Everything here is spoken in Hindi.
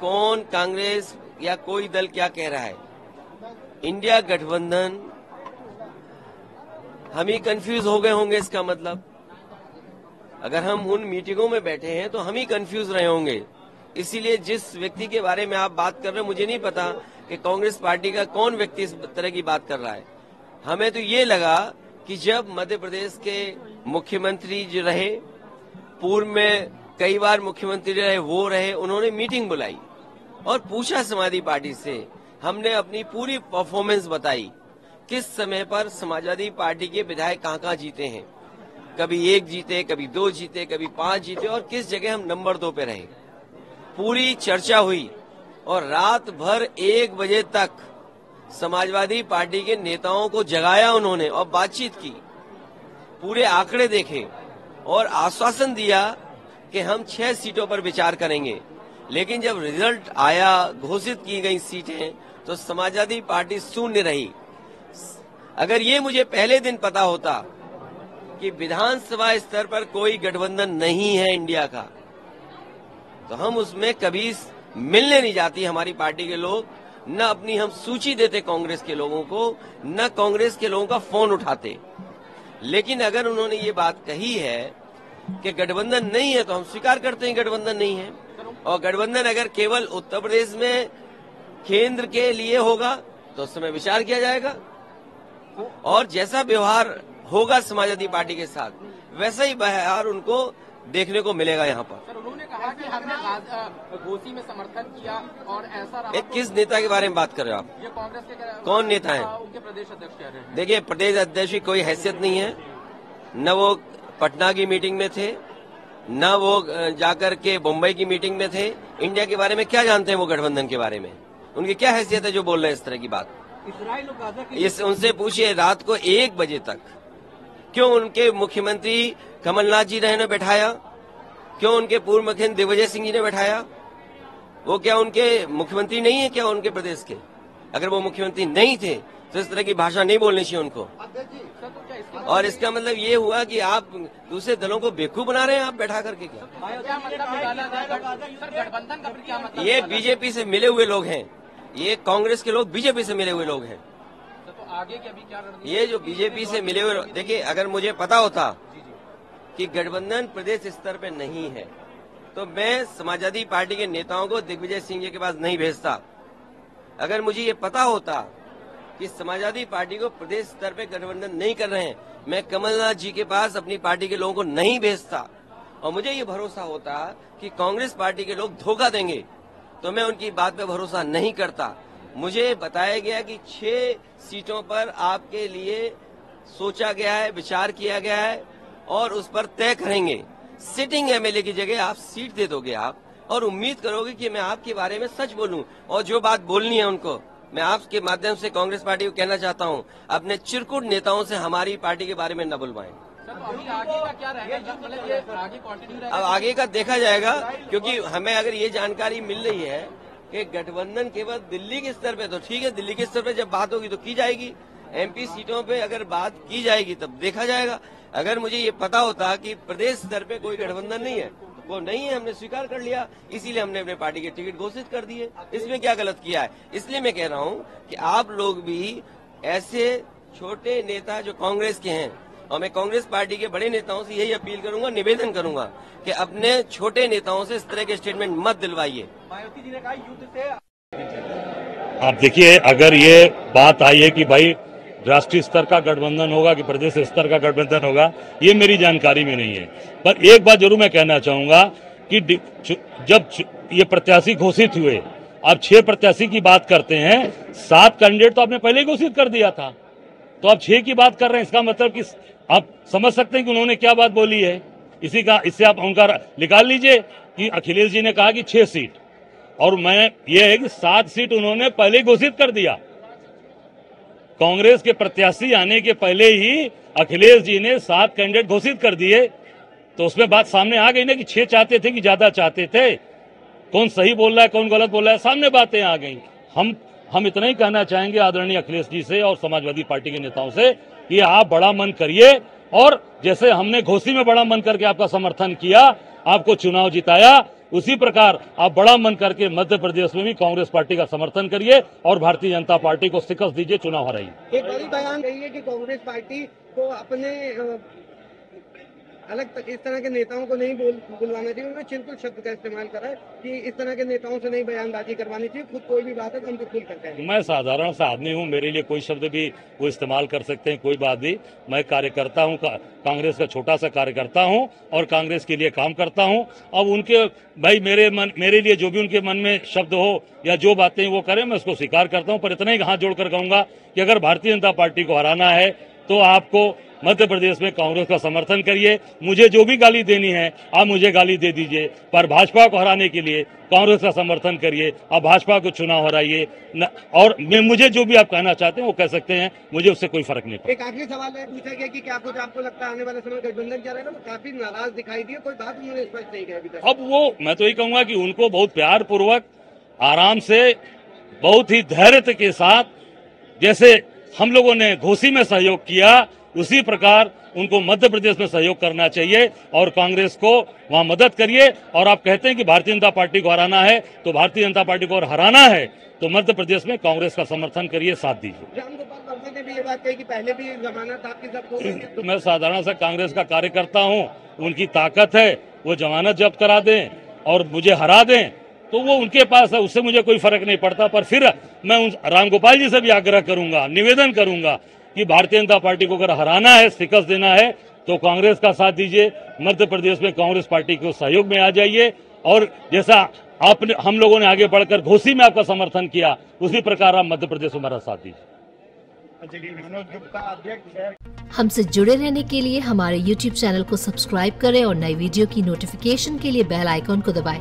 कौन कांग्रेस या कोई दल क्या कह रहा है। इंडिया गठबंधन, हम ही कंफ्यूज हो गए होंगे, इसका मतलब अगर हम उन मीटिंगों में बैठे हैं तो हम ही कंफ्यूज रहे होंगे। इसीलिए जिस व्यक्ति के बारे में आप बात कर रहे हैं, मुझे नहीं पता कि कांग्रेस पार्टी का कौन व्यक्ति इस तरह की बात कर रहा है। हमें तो ये लगा कि जब मध्य प्रदेश के मुख्यमंत्री जो रहे, पूर्व में कई बार मुख्यमंत्री रहे, वो रहे, उन्होंने मीटिंग बुलाई और पूछा समाजवादी पार्टी से, हमने अपनी पूरी परफॉर्मेंस बताई, किस समय पर समाजवादी पार्टी के विधायक कहाँ जीते हैं, कभी 1 जीते, कभी 2 जीते, कभी 5 जीते और किस जगह हम नंबर 2 पे रहे। पूरी चर्चा हुई और रात भर 1 बजे तक समाजवादी पार्टी के नेताओं को जगाया उन्होंने और बातचीत की, पूरे आंकड़े देखे और आश्वासन दिया कि हम 6 सीटों पर विचार करेंगे। लेकिन जब रिजल्ट आया, घोषित की गई सीटें, तो समाजवादी पार्टी शून्य रही। अगर ये मुझे पहले दिन पता होता कि विधानसभा स्तर पर कोई गठबंधन नहीं है इंडिया का, तो हम उसमें कभी मिलने नहीं जाती हमारी पार्टी के लोग, न अपनी हम सूची देते कांग्रेस के लोगों को, न कांग्रेस के लोगों का फोन उठाते। लेकिन अगर उन्होंने ये बात कही है कि गठबंधन नहीं है, तो हम स्वीकार करते हैं गठबंधन नहीं है। और गठबंधन अगर केवल उत्तर प्रदेश में केंद्र के लिए होगा तो उस समय विचार किया जाएगा, और जैसा व्यवहार होगा समाजवादी पार्टी के साथ, वैसा ही व्यवहार उनको देखने को मिलेगा यहाँ पर। सर, उन्होंने कहा कि हमने घोसी में समर्थन किया और ऐसा रहा। किस नेता के बारे में बात कर रहे हो आप? ये कांग्रेस के कौन नेता है? उनके प्रदेश अध्यक्ष कह रहे हैं। देखिए, प्रदेश अध्यक्ष की कोई हैसियत नहीं है, न वो पटना की मीटिंग में थे, न वो जाकर के मुंबई की मीटिंग में थे। इंडिया के बारे में क्या जानते हैं वो गठबंधन के बारे में? उनकी क्या हैसियत है जो बोल रहे हैं इस तरह की बात? इस उनसे पूछिए, रात को 1 बजे तक क्यों उनके मुख्यमंत्री कमलनाथ जी ने बैठाया, क्यों उनके पूर्व मुख्यमंत्री दिग्विजय सिंह जी ने बैठाया? वो क्या उनके मुख्यमंत्री नहीं है क्या उनके प्रदेश के? अगर वो मुख्यमंत्री नहीं थे तो इस तरह की भाषा नहीं बोलनी चाहिए उनको। और इसका मतलब ये हुआ कि आप दूसरे दलों को बेवकूफ बना रहे हैं आप बैठा करके। क्या मतलब? ये बीजेपी से मिले हुए लोग हैं, ये कांग्रेस के लोग बीजेपी से मिले हुए लोग हैं। तो आगे की अभी क्या रणनीति? ये जो बीजेपी से मिले हुए, देखिए, अगर मुझे पता होता कि गठबंधन प्रदेश स्तर पे नहीं है तो मैं समाजवादी पार्टी के नेताओं को दिग्विजय सिंह जी के पास नहीं भेजता। अगर मुझे ये पता होता कि समाजवादी पार्टी को प्रदेश स्तर पे गठबंधन नहीं कर रहे हैं, मैं कमलनाथ जी के पास अपनी पार्टी के लोगों को नहीं भेजता। और मुझे ये भरोसा होता कि कांग्रेस पार्टी के लोग धोखा देंगे तो मैं उनकी बात पे भरोसा नहीं करता। मुझे बताया गया कि 6 सीटों पर आपके लिए सोचा गया है, विचार किया गया है और उस पर तय करेंगे। सिटिंग एमएलए की जगह आप सीट दे दोगे आप, और उम्मीद करोगे कि मैं आपके बारे में सच बोलूं, और जो बात बोलनी है उनको मैं आपके माध्यम से कांग्रेस पार्टी को कहना चाहता हूं, अपने चिरकुट नेताओं से हमारी पार्टी के बारे में न बुलवाएं। अभी आगे का क्या रहेगा? मतलब ये आगे कंटिन्यू रहेगा? अब आगे का देखा जाएगा, क्योंकि हमें अगर ये जानकारी मिल रही है कि गठबंधन केवल दिल्ली के स्तर पे, तो ठीक है, दिल्ली के स्तर पे जब बात होगी तो की जाएगी। एमपी सीटों पे अगर बात की जाएगी तब देखा जाएगा। अगर मुझे ये पता होता कि प्रदेश स्तर पे कोई गठबंधन नहीं है, वो नहीं है, हमने स्वीकार कर लिया, इसीलिए हमने अपने पार्टी के टिकट घोषित कर दिए। इसमें क्या गलत किया है? इसलिए मैं कह रहा हूँ कि आप लोग भी ऐसे छोटे नेता जो कांग्रेस के हैं, और मैं कांग्रेस पार्टी के बड़े नेताओं से यही अपील करूंगा, निवेदन करूंगा कि अपने छोटे नेताओं से इस तरह के स्टेटमेंट मत दिलवाइए। मायावती जी ने कहा युद्ध से। आप देखिए, अगर ये बात आई है कि भाई राष्ट्रीय स्तर का गठबंधन होगा कि प्रदेश स्तर का गठबंधन होगा, ये मेरी जानकारी में नहीं है। पर एक बात जरूर मैं कहना चाहूंगा कि जब ये प्रत्याशी घोषित हुए, अब 6 प्रत्याशी की बात करते हैं, 7 कैंडिडेट तो आपने पहले ही घोषित कर दिया था, तो अब 6 की बात कर रहे हैं। इसका मतलब कि आप समझ सकते हैं कि उन्होंने क्या बात बोली है। इससे आप उनका निकाल लीजिए कि अखिलेश जी ने कहा कि 6 सीट, और मैं ये है कि 7 सीट उन्होंने पहले ही घोषित कर दिया। कांग्रेस के प्रत्याशी आने के पहले ही अखिलेश जी ने 7 कैंडिडेट घोषित कर दिए, तो उसमें बात सामने आ गई ना कि 6 चाहते थे कि ज्यादा चाहते थे। कौन सही बोल रहा है, कौन गलत बोल रहा है, सामने बातें आ गई। हम इतना ही कहना चाहेंगे आदरणीय अखिलेश जी से और समाजवादी पार्टी के नेताओं से कि आप बड़ा मन करिए, और जैसे हमने घोसी में बड़ा मन करके आपका समर्थन किया, आपको चुनाव जिताया, उसी प्रकार आप बड़ा मन करके मध्य प्रदेश में भी कांग्रेस पार्टी का समर्थन करिए और भारतीय जनता पार्टी को शिकस्त दीजिए, चुनाव हराइए। एक बड़ी बयान रही है कि कांग्रेस पार्टी को अपने अलग इस तरह के नेताओं को नहीं बुलवाना चाहिए। उन्होंने चिंतुल शब्द का इस्तेमाल करा है कि इस तरह के नेताओं से नहीं बयानबाजी करवानी चाहिए, खुद कोई भी बात है तो हम तो खुल करते हैं। मैं साधारण सा आदमी हूँ, मेरे लिए कोई शब्द भी वो इस्तेमाल कर सकते हैं, कोई बात नहीं। मैं कार्यकर्ता हूँ, कांग्रेस का छोटा सा कार्यकर्ता हूँ और कांग्रेस के लिए काम करता हूँ। अब उनके भाई मेरे लिए जो भी उनके मन में शब्द हो या जो बातें वो करें, मैं उसको स्वीकार करता हूँ। पर इतना ही हाथ जोड़कर कहूंगा कि अगर भारतीय जनता पार्टी को हराना है तो आपको मध्य प्रदेश में कांग्रेस का समर्थन करिए। मुझे जो भी गाली देनी है आप मुझे गाली दे दीजिए, पर भाजपा को हराने के लिए कांग्रेस का समर्थन करिए। आप भाजपा को चुनाव हराइए और मुझे जो भी आप कहना चाहते हैं वो कह सकते हैं, मुझे उससे कोई फर्क नहीं पड़ता। एक आखिरी सवाल है, पूछा गया कि क्या कुछ आपको लगता है आने वाले समय गठबंधन क्या रहेगा, तो काफी नाराज दिखाई दिए, कोई बात उन्होंने स्पष्ट नहीं कही अभी तक। अब वो मैं तो यही कहूंगा कि उनको बहुत प्यार पूर्वक, आराम से, बहुत ही धैर्य के साथ, जैसे हम लोगों ने घोसी में सहयोग किया उसी प्रकार उनको मध्य प्रदेश में सहयोग करना चाहिए और कांग्रेस को वहां मदद करिए। और आप कहते हैं कि भारतीय जनता पार्टी को हराना है, तो भारतीय जनता पार्टी को हराना है तो मध्य प्रदेश में कांग्रेस का समर्थन करिए, साथ दीजिए। रामगोपाल वर्मा ने भी ये बात कही कि पहले भी जमानत आपकी जब्त हो गई है। तो मैं साधारण सा कांग्रेस का कार्यकर्ता हूँ, उनकी ताकत है, वो जमानत जब्त करा दें और मुझे हरा दें तो वो उनके पास है, उससे मुझे कोई फर्क नहीं पड़ता। पर फिर मैं उन रामगोपाल जी से भी आग्रह करूंगा, निवेदन करूंगा कि भारतीय जनता पार्टी को अगर हराना है, शिकस्त देना है तो कांग्रेस का साथ दीजिए, मध्य प्रदेश में कांग्रेस पार्टी के सहयोग में आ जाइए। और जैसा आपने हम लोगों ने आगे बढ़कर घोसी में आपका समर्थन किया, उसी प्रकार आप मध्य प्रदेश में हमारा साथ दीजिए। हमसे जुड़े रहने के लिए हमारे YouTube चैनल को सब्सक्राइब करें और नई वीडियो की नोटिफिकेशन के लिए बेल आइकॉन को दबाएं।